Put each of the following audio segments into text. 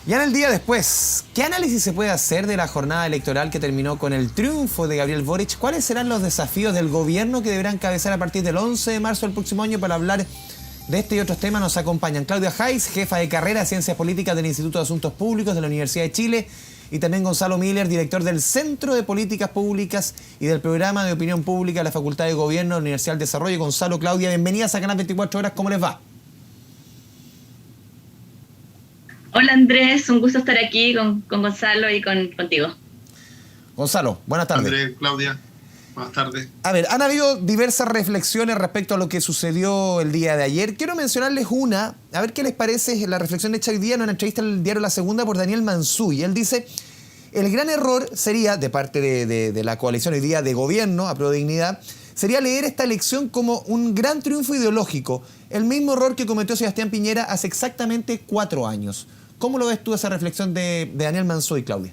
Ya en el día después, ¿qué análisis se puede hacer de la jornada electoral que terminó con el triunfo de Gabriel Boric? ¿Cuáles serán los desafíos del gobierno que deberán encabezar a partir del 11 de marzo del próximo año? Para hablar de este y otros temas nos acompañan Claudia Heiss, jefa de carrera de Ciencias Políticas del Instituto de Asuntos Públicos de la Universidad de Chile, y también Gonzalo Miller, director del Centro de Políticas Públicas y del Programa de Opinión Pública de la Facultad de Gobierno de la Universidad del Desarrollo. Gonzalo, Claudia, bienvenidas a Canal 24 Horas, ¿cómo les va? Hola Andrés, un gusto estar aquí con Gonzalo y contigo. Gonzalo, buenas tardes. Andrés, Claudia, buenas tardes. A ver, han habido diversas reflexiones respecto a lo que sucedió el día de ayer. Quiero mencionarles una, a ver qué les parece la reflexión hecha hoy día en una entrevista en el diario La Segunda por Daniel Mansuy. Él dice, el gran error sería, de parte de la coalición hoy día de gobierno, Apruebo Dignidad, sería leer esta elección como un gran triunfo ideológico. El mismo error que cometió Sebastián Piñera hace exactamente 4 años. ¿Cómo lo ves tú esa reflexión de Daniel Mansuy, Claudia?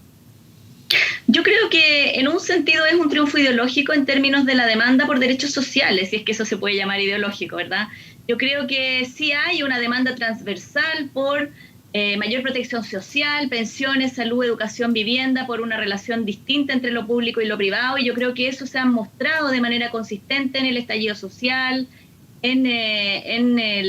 Yo creo que en un sentido es un triunfo ideológico en términos de la demanda por derechos sociales, si es que eso se puede llamar ideológico, ¿verdad? Yo creo que sí hay una demanda transversal por mayor protección social, pensiones, salud, educación, vivienda, por una relación distinta entre lo público y lo privado, y yo creo que eso se ha mostrado de manera consistente en el estallido social, en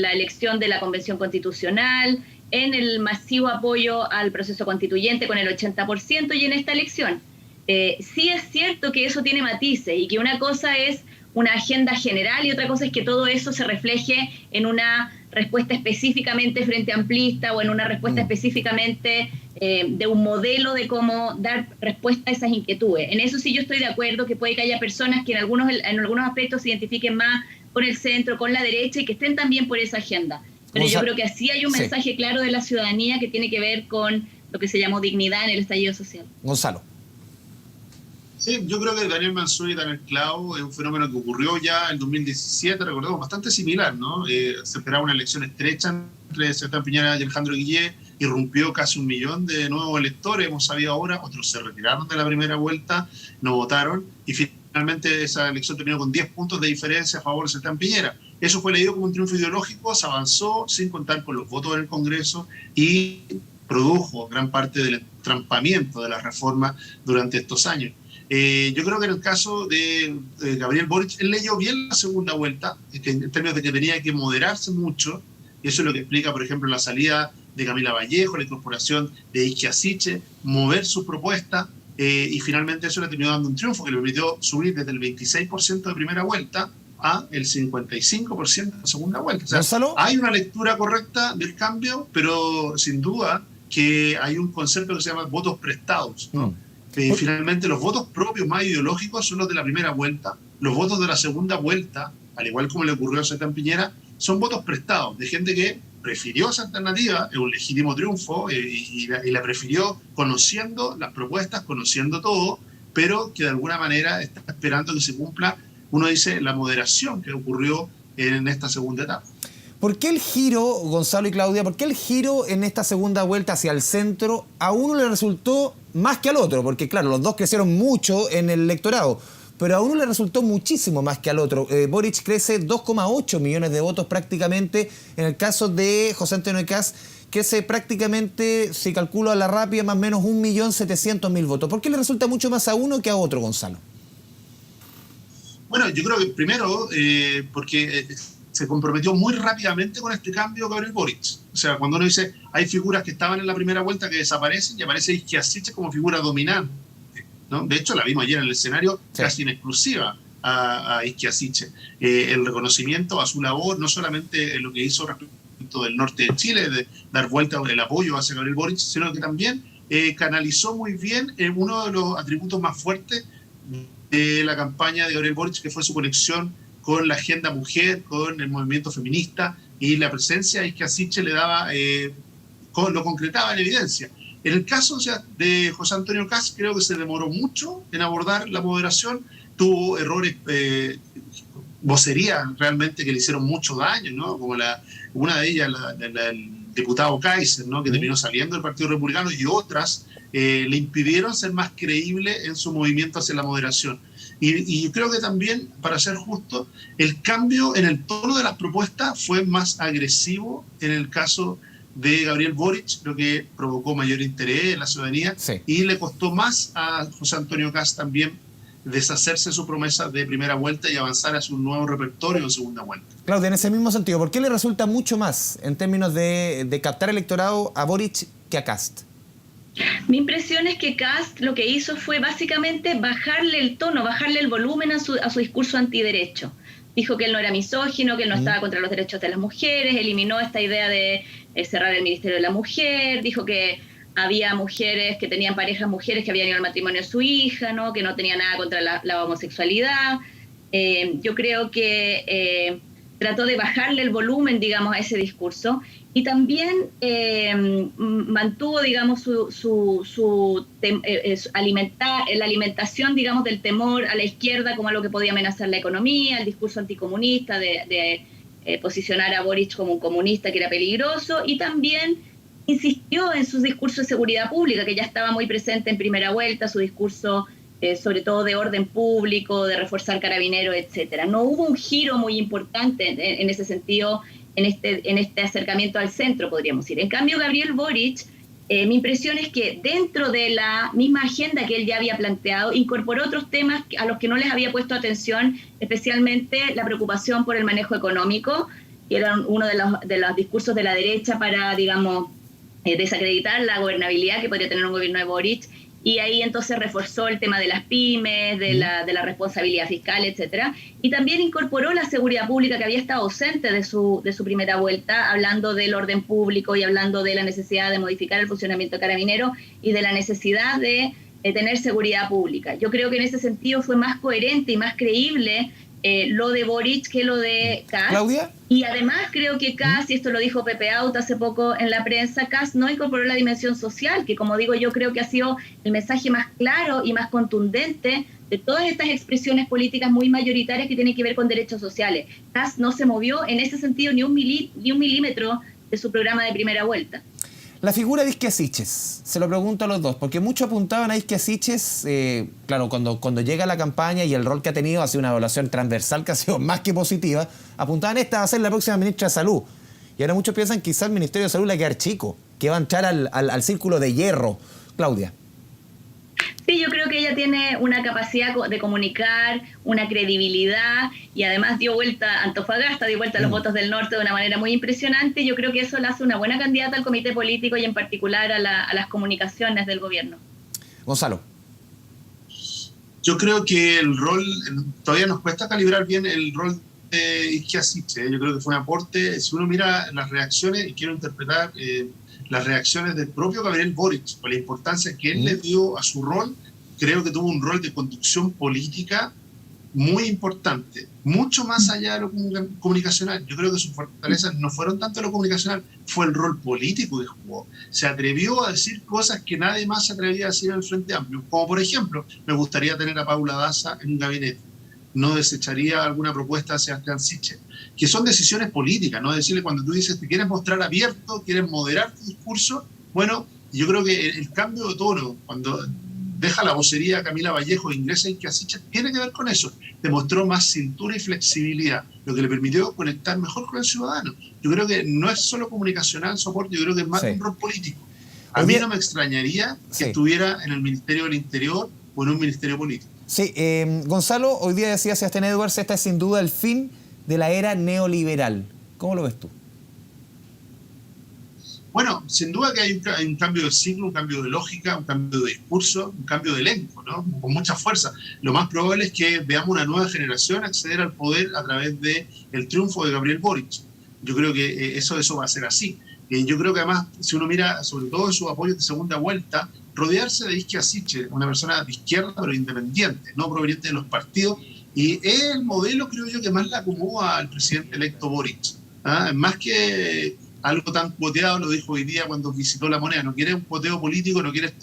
la elección de la Convención Constitucional, en el masivo apoyo al proceso constituyente con el 80% y en esta elección. Sí es cierto que eso tiene matices y que una cosa es una agenda general y otra cosa es que todo eso se refleje en una respuesta específicamente frente amplista o en una respuesta específicamente de un modelo de cómo dar respuesta a esas inquietudes. En eso sí yo estoy de acuerdo, que puede que haya personas que en algunos aspectos se identifiquen más con el centro, con la derecha y que estén también por esa agenda. Pero yo creo que así hay un mensaje claro de la ciudadanía que tiene que ver con lo que se llamó dignidad en el estallido social. Gonzalo. Sí, yo creo que Daniel Mansuy y Daniel Clau es un fenómeno que ocurrió ya en 2017, recordemos, bastante similar, ¿no? Se esperaba una elección estrecha entre Sebastián Piñera y Alejandro Guillé, irrumpió casi 1 millón de nuevos electores, hemos sabido ahora, otros se retiraron de la primera vuelta, no votaron, y finalmente esa elección terminó con 10 puntos de diferencia a favor de Sebastián Piñera. Eso fue leído como un triunfo ideológico, se avanzó sin contar con los votos en el Congreso y produjo gran parte del entrampamiento de la reforma durante estos años. Yo creo que en el caso de Gabriel Boric, él leyó bien la segunda vuelta, en términos de que tenía que moderarse mucho, y eso es lo que explica, por ejemplo, la salida de Camila Vallejo, la incorporación de Isquia Siche, mover su propuesta, y finalmente eso le terminó dando un triunfo que le permitió subir desde el 26% de primera vuelta a el 55% de segunda vuelta. O sea, hay una lectura correcta del cambio, pero sin duda que hay un concepto que se llama votos prestados, ¿no? Finalmente los votos propios más ideológicos son los de la primera vuelta. Los votos de la segunda vuelta, al igual como le ocurrió a Sebastián Piñera, son votos prestados de gente que prefirió esa alternativa, es un legítimo triunfo, y la prefirió conociendo las propuestas, conociendo todo, pero que de alguna manera está esperando que se cumpla, uno dice, la moderación que ocurrió en esta segunda etapa. ¿Por qué el giro, Gonzalo y Claudia, por qué el giro en esta segunda vuelta hacia el centro a uno le resultó más que al otro? Porque claro, los dos crecieron mucho en el electorado, pero a uno le resultó muchísimo más que al otro. Boric crece 2,8 millones de votos prácticamente. En el caso de José Antonio Kast, crece prácticamente, si calculo a la rápida, más o menos 1.700.000 votos. ¿Por qué le resulta mucho más a uno que a otro, Gonzalo? Bueno, yo creo que primero, porque se comprometió muy rápidamente con este cambio Gabriel Boric. O sea, cuando uno dice, hay figuras que estaban en la primera vuelta que desaparecen y aparece Isquia Siche como figura dominante, ¿no? De hecho, la vimos ayer en el escenario casi en exclusiva a Isquia Siche. El reconocimiento a su labor, no solamente en lo que hizo respecto del norte de Chile, de dar vuelta el apoyo hacia Gabriel Boric, sino que también canalizó muy bien uno de los atributos más fuertes de la campaña de Gabriel Boric, que fue su conexión con la agenda mujer, con el movimiento feminista, y la presencia de Isquia Siche le daba, lo concretaba en evidencia. En el caso, o sea, de José Antonio Kast, creo que se demoró mucho en abordar la moderación, tuvo errores, vocerías realmente que le hicieron mucho daño, ¿no? Como una de ellas, el diputado Kaiser, ¿no? Que terminó saliendo del Partido Republicano, y otras le impidieron ser más creíble en su movimiento hacia la moderación. Y creo que también, para ser justo, el cambio en el tono de las propuestas fue más agresivo en el caso de Gabriel Boric, lo que provocó mayor interés en la ciudadanía, Sí. y le costó más a José Antonio Kast también deshacerse de su promesa de primera vuelta y avanzar hacia un nuevo repertorio en segunda vuelta. Claudia, en ese mismo sentido, ¿por qué le resulta mucho más en términos de captar electorado a Boric que a Kast? Mi impresión es que Kast lo que hizo fue básicamente bajarle el tono, bajarle el volumen a su discurso antiderecho. Dijo que él no era misógino, que él no estaba contra los derechos de las mujeres, eliminó esta idea de cerrar el Ministerio de la Mujer, dijo que había mujeres que tenían parejas mujeres que habían ido al matrimonio de su hija, ¿no? Que no tenía nada contra la homosexualidad. Yo creo que trató de bajarle el volumen, digamos, a ese discurso, y también mantuvo, digamos, la alimentación, digamos, del temor a la izquierda como algo que podía amenazar la economía, el discurso anticomunista de posicionar a Boric como un comunista que era peligroso, y también insistió en su discurso de seguridad pública, que ya estaba muy presente en primera vuelta, su discurso sobre todo de orden público, de reforzar carabineros, etcétera. No hubo un giro muy importante en ese sentido, en este acercamiento al centro, podríamos decir. En cambio, Gabriel Boric, mi impresión es que dentro de la misma agenda que él ya había planteado, incorporó otros temas a los que no les había puesto atención, especialmente la preocupación por el manejo económico, que era uno de los discursos de la derecha para, digamos, desacreditar la gobernabilidad que podría tener un gobierno de Boric, y ahí entonces reforzó el tema de las pymes, de la responsabilidad fiscal, etcétera, y también incorporó la seguridad pública que había estado ausente de su primera vuelta, hablando del orden público y hablando de la necesidad de modificar el funcionamiento carabinero y de la necesidad de tener seguridad pública. Yo creo que en ese sentido fue más coherente y más creíble lo de Boric que lo de Kast. ¿Claudia? Y además creo que Kast, y esto lo dijo Pepe Out hace poco en la prensa, Kast no incorporó la dimensión social, que como digo yo creo que ha sido el mensaje más claro y más contundente de todas estas expresiones políticas muy mayoritarias que tienen que ver con derechos sociales. Kast no se movió en ese sentido ni un milímetro de su programa de primera vuelta. La figura de Isquia Siches, se lo pregunto a los dos, porque muchos apuntaban a Isquia Siches, claro, cuando llega la campaña y el rol que ha tenido ha sido una evaluación transversal que ha sido más que positiva, apuntaban esta va a ser la próxima ministra de Salud. Y ahora muchos piensan que quizás el Ministerio de Salud le va a quedar chico, que va a entrar al círculo de hierro. Claudia. Sí, yo creo que ella tiene una capacidad de comunicar, una credibilidad, y además dio vuelta a Antofagasta, dio vuelta a los votos del norte de una manera muy impresionante. Yo creo que eso la hace una buena candidata al comité político y en particular a las comunicaciones del gobierno. Gonzalo. Yo creo que el rol, todavía nos cuesta calibrar bien el rol de Isquia Siches. Yo creo que fue un aporte. Si uno mira las reacciones, y quiero interpretar las reacciones del propio Gabriel Boric, por la importancia que él le dio a su rol, creo que tuvo un rol de conducción política muy importante, mucho más allá de lo comunicacional. Yo creo que sus fortalezas no fueron tanto lo comunicacional, fue el rol político que jugó. Se atrevió a decir cosas que nadie más se atrevía a decir en el Frente Amplio, como por ejemplo, me gustaría tener a Paula Daza en un gabinete, no desecharía alguna propuesta de Sebastián Siches, que son decisiones políticas, ¿no? Decirle, cuando tú dices te quieres mostrar abierto, quieres moderar tu discurso, bueno, yo creo que el cambio de tono, cuando deja la vocería Camila Vallejo e ingresa Isquia Siches, tiene que ver con eso. Demostró más cintura y flexibilidad, lo que le permitió conectar mejor con el ciudadano. Yo creo que no es solo comunicacional soporte, yo creo que es más un rol político. A mí no me extrañaría que estuviera en el Ministerio del Interior o en un ministerio político. Sí, Gonzalo, hoy día decía Sebastián Edwards, esta es sin duda el fin de la era neoliberal. ¿Cómo lo ves tú? Bueno, sin duda que hay un cambio de ciclo, un cambio de lógica, un cambio de discurso, un cambio de elenco, ¿no? Con mucha fuerza. Lo más probable es que veamos una nueva generación acceder al poder a través del triunfo de Gabriel Boric. Yo creo que eso va a ser así. Yo creo que además, si uno mira sobre todo en sus apoyos de segunda vuelta, rodearse de Isquia Siches, una persona de izquierda pero independiente, no proveniente de los partidos, y es el modelo, creo yo, que más le acomoda al presidente electo Boric. Más que algo tan cuoteado, lo dijo hoy día cuando visitó La Moneda, no quiere un cuoteo político, no quiere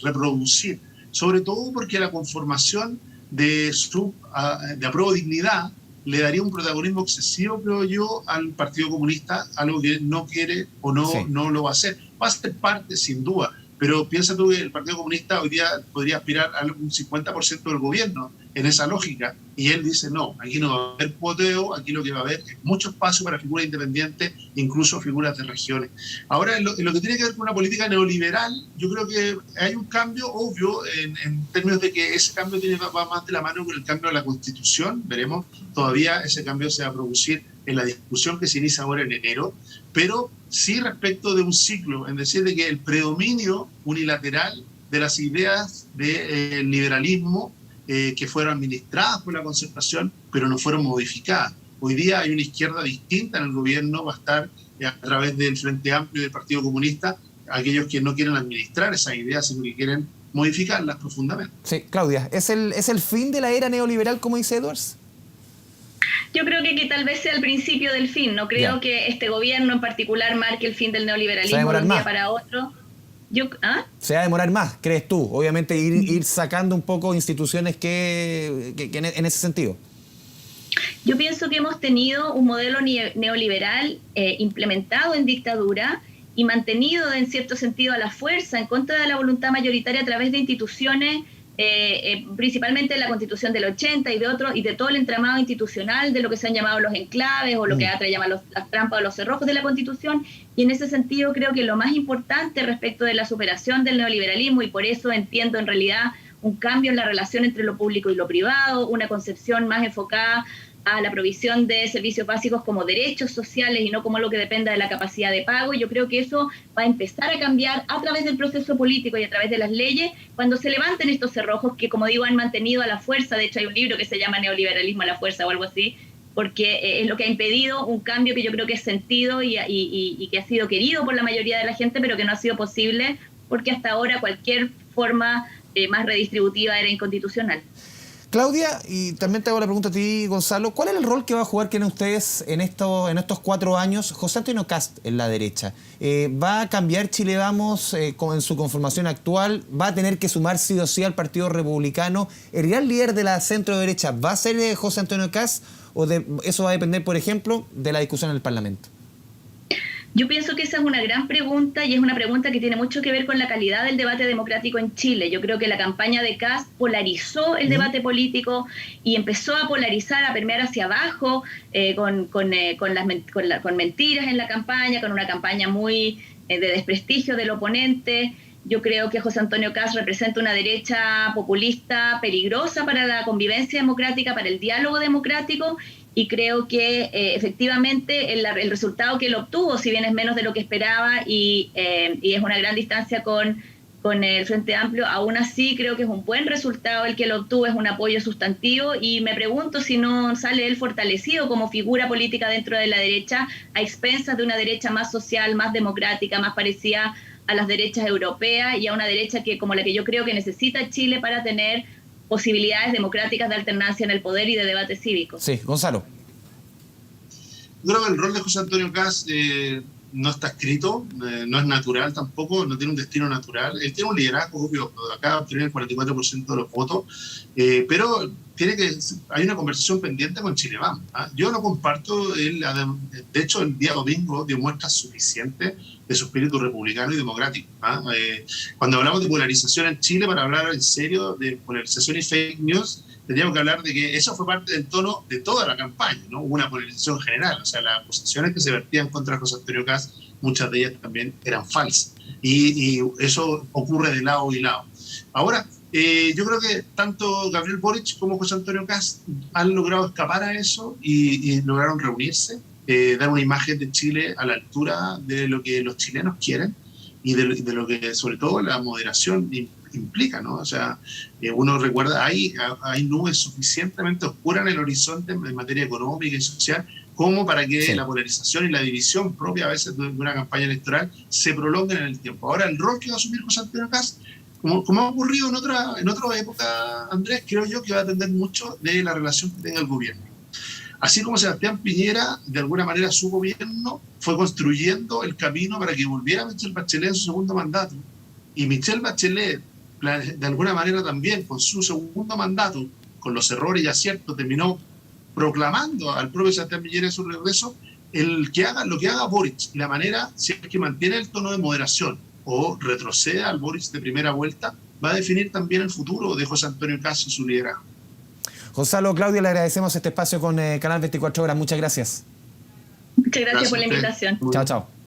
reproducir, sobre todo porque la conformación de Apruebo Dignidad le daría un protagonismo excesivo, creo yo, al Partido Comunista, algo que no quiere o no lo va a hacer. Va a ser parte, sin duda, pero piensa tú que el Partido Comunista hoy día podría aspirar a un 50% del gobierno en esa lógica, y él dice no, aquí no va a haber cuoteo, aquí lo que va a haber es mucho espacio para figuras independientes, incluso figuras de regiones. Ahora, en lo que tiene que ver con una política neoliberal, yo creo que hay un cambio obvio en términos de que ese cambio va más de la mano con el cambio de la Constitución. Veremos, todavía ese cambio se va a producir en la discusión que se inicia ahora en enero, pero sí respecto de un ciclo, es decir, de que el predominio unilateral de las ideas del liberalismo que fueron administradas por la Concertación, pero no fueron modificadas. Hoy día hay una izquierda distinta en el gobierno, va a estar a través del Frente Amplio y del Partido Comunista, aquellos que no quieren administrar esas ideas, sino que quieren modificarlas profundamente. Sí, Claudia, ¿es el fin de la era neoliberal, como dice Edwards? Yo creo que tal vez sea el principio del fin. No creo que este gobierno en particular marque el fin del neoliberalismo de un día para otro. Se va a demorar más, ¿crees tú? Obviamente ir sacando un poco instituciones que en ese sentido. Yo pienso que hemos tenido un modelo neoliberal implementado en dictadura y mantenido en cierto sentido a la fuerza en contra de la voluntad mayoritaria a través de instituciones, principalmente la Constitución del 80 y de todo el entramado institucional de lo que se han llamado los enclaves o lo que Atra llama las trampas o los cerrojos de la Constitución, y en ese sentido creo que lo más importante respecto de la superación del neoliberalismo, y por eso entiendo en realidad un cambio en la relación entre lo público y lo privado, una concepción más enfocada a la provisión de servicios básicos como derechos sociales y no como algo que dependa de la capacidad de pago. Y yo creo que eso va a empezar a cambiar a través del proceso político y a través de las leyes, cuando se levanten estos cerrojos que, como digo, han mantenido a la fuerza. De hecho, hay un libro que se llama Neoliberalismo a la fuerza o algo así, porque es lo que ha impedido un cambio que yo creo que es sentido y que ha sido querido por la mayoría de la gente, pero que no ha sido posible porque hasta ahora cualquier forma más redistributiva era inconstitucional. Claudia, y también te hago la pregunta a ti, Gonzalo, ¿cuál es el rol que va a jugar, creen ustedes, en estos 4 años José Antonio Kast en la derecha? ¿Va a cambiar Chile Vamos en su conformación actual? ¿Va a tener que sumar sí o sí al Partido Republicano? ¿El gran líder de la centro-derecha va a ser José Antonio Kast? ¿O eso va a depender, por ejemplo, de la discusión en el Parlamento? Yo pienso que esa es una gran pregunta y es una pregunta que tiene mucho que ver con la calidad del debate democrático en Chile. Yo creo que la campaña de Kast polarizó el debate político y empezó a polarizar, a permear hacia abajo con mentiras en la campaña, con una campaña muy de desprestigio del oponente. Yo creo que José Antonio Kast representa una derecha populista peligrosa para la convivencia democrática, para el diálogo democrático, y creo que efectivamente el resultado que él obtuvo, si bien es menos de lo que esperaba y es una gran distancia con el Frente Amplio, aún así creo que es un buen resultado el que él obtuvo, es un apoyo sustantivo, y me pregunto si no sale él fortalecido como figura política dentro de la derecha, a expensas de una derecha más social, más democrática, más parecida a las derechas europeas y a una derecha como la que yo creo que necesita Chile para tener posibilidades democráticas de alternancia en el poder y de debate cívico. Sí, Gonzalo. Yo creo que el rol de José Antonio Kast no está escrito, no es natural tampoco, no tiene un destino natural. Él tiene un liderazgo, obvio, acá obtiene el 44% de los votos, pero hay una conversación pendiente con Chile Vamos. Yo no comparto, de hecho el día domingo dio muestras suficientes de su espíritu republicano y democrático. Cuando hablamos de polarización en Chile, para hablar en serio de polarización y fake news, tendríamos que hablar de que eso fue parte del tono de toda la campaña, ¿no? Hubo una polarización general, o sea, las posiciones que se vertían contra José Antonio Kast, muchas de ellas también eran falsas, y eso ocurre de lado y lado. Ahora, yo creo que tanto Gabriel Boric como José Antonio Kast han logrado escapar a eso y lograron reunirse, dar una imagen de Chile a la altura de lo que los chilenos quieren y de lo que sobre todo la moderación implica, ¿no? O sea, uno recuerda, hay nubes suficientemente oscuras en el horizonte en materia económica y social como para que la polarización y la división propia a veces de una campaña electoral se prolonguen en el tiempo. Ahora, el rol que va a asumir José Antonio Kast, como ha ocurrido en otra época, Andrés, creo yo que va a depender mucho de la relación que tenga el gobierno. Así como Sebastián Piñera, de alguna manera su gobierno fue construyendo el camino para que volviera Michelle Bachelet en su segundo mandato, y Michelle Bachelet, de alguna manera también, con su segundo mandato, con los errores y aciertos, terminó proclamando al propio Sebastián Piñera en su regreso lo que haga Boric, y la manera, si es que mantiene el tono de moderación o retroceda al Boric de primera vuelta, va a definir también el futuro de José Antonio Caz y su liderazgo. Gonzalo, Claudio, le agradecemos este espacio con Canal 24 Horas. Muchas gracias. Muchas gracias por la invitación. Chao, chao.